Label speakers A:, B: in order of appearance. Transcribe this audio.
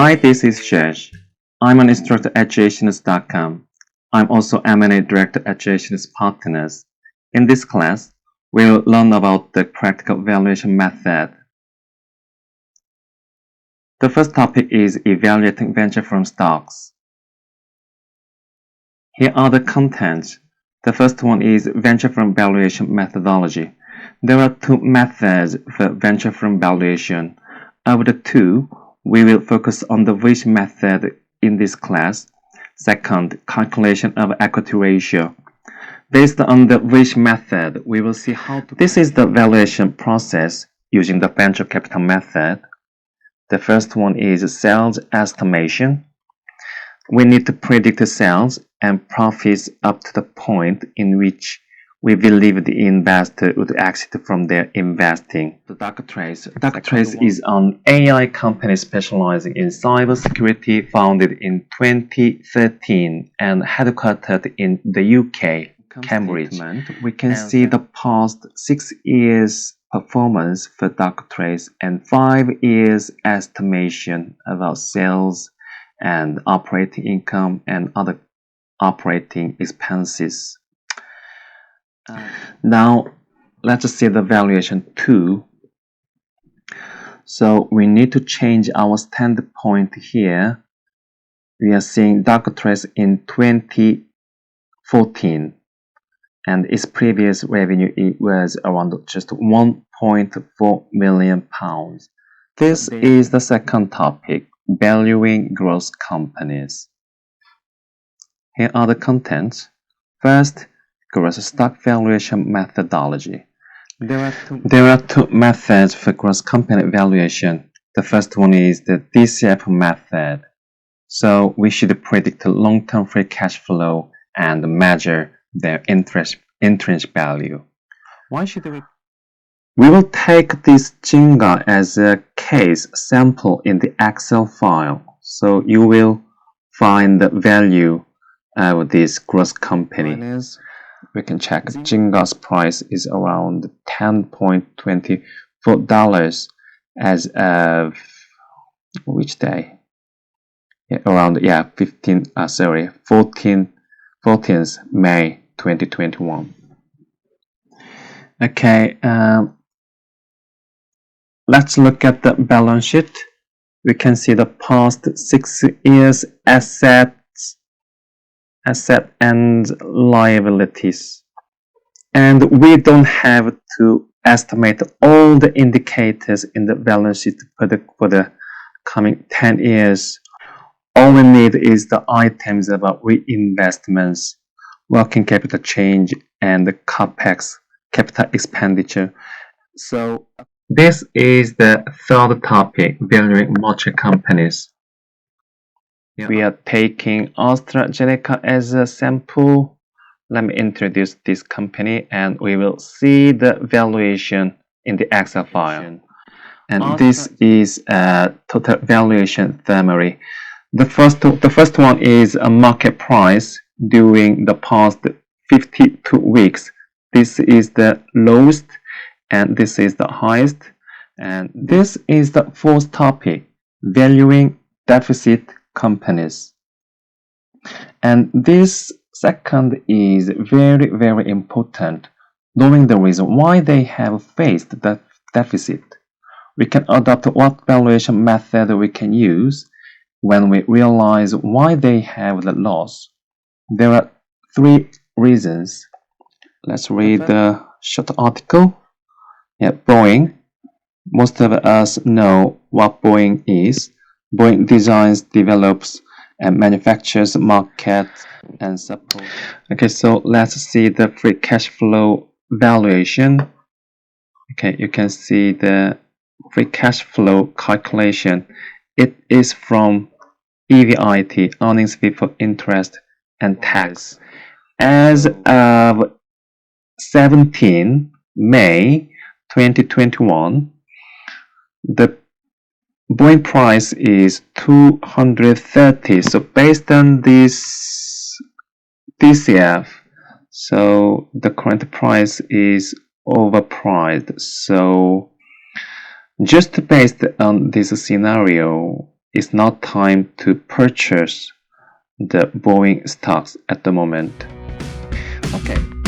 A: Hi, this is Shesh. I'm an instructor at explanatory.com. I'm also M&A director at Explanatory Partners. In this class, we'll learn about the practical valuation method. The first topic is evaluating venture firm stocks. Here are the contents. The first one is venture firm valuation methodology. There are two methods for venture firm valuation. Of the two, we will focus on the which method in this class. Second, calculation of equity ratio. Based on the which method, we will see how to... This is the valuation process using the venture capital method. The first one is sales estimation. We need to predict the sales and profits up to the point in which we believe the investor would exit from their investing. The DocTrace is an AI company specializing in cybersecurity, founded in 2013 and headquartered in the UK, Cambridge. We can see the past 6 years performance for DocTrace and 5 years estimation about sales and operating income and other operating expenses. Now, let's see the valuation 2. So we need to change our standpoint here. We are seeing DocTrace in 2014, and its previous revenue was around just 1.4 million pounds. This is the second topic, valuing growth companies. Here are the contents. First, gross stock valuation methodology. There are two methods for gross company valuation. The first one is the DCF method. So we should predict long-term free cash flow and measure their intrinsic value. Why should we? We will take this Jenga as a case sample in the Excel file. So you will find the value of this gross company. We can check Jenga's price is around $10.24 as of which day? Around 14th May 2021. Okay, let's look at the balance sheet. We can see the past 6 years asset and liabilities, and we don't have to estimate all the indicators in the balance sheet for the coming 10 years. All we need is the items about reinvestments, working capital change, and the capex, capital expenditure. So this is the third topic, valuing mulching companies. We are taking AstraZeneca as a sample. Let me introduce this company and we will see the valuation in the Excel file. And this is a total valuation summary. The first one is a market price during the past 52 weeks. This is the lowest and this is the highest. And this is the fourth topic, valuing deficit companies. And this second is very, very important, knowing the reason why they have faced the deficit. We can adopt what valuation method we can use when we realize why they have the loss. There are 3 reasons. Let's read the short article. Boeing. Most of us know what Boeing is. Boeing designs, develops, and manufactures, markets, and supports. Okay, so let's see the free cash flow valuation. Okay, you can see the free cash flow calculation. It is from EBIT, earnings before interest and tax. As of 17 May 2021, the Boeing price is 230. So based on this DCF, so the current price is overpriced. So just based on this scenario, it's not time to purchase the borrowing stocks at the moment. Okay.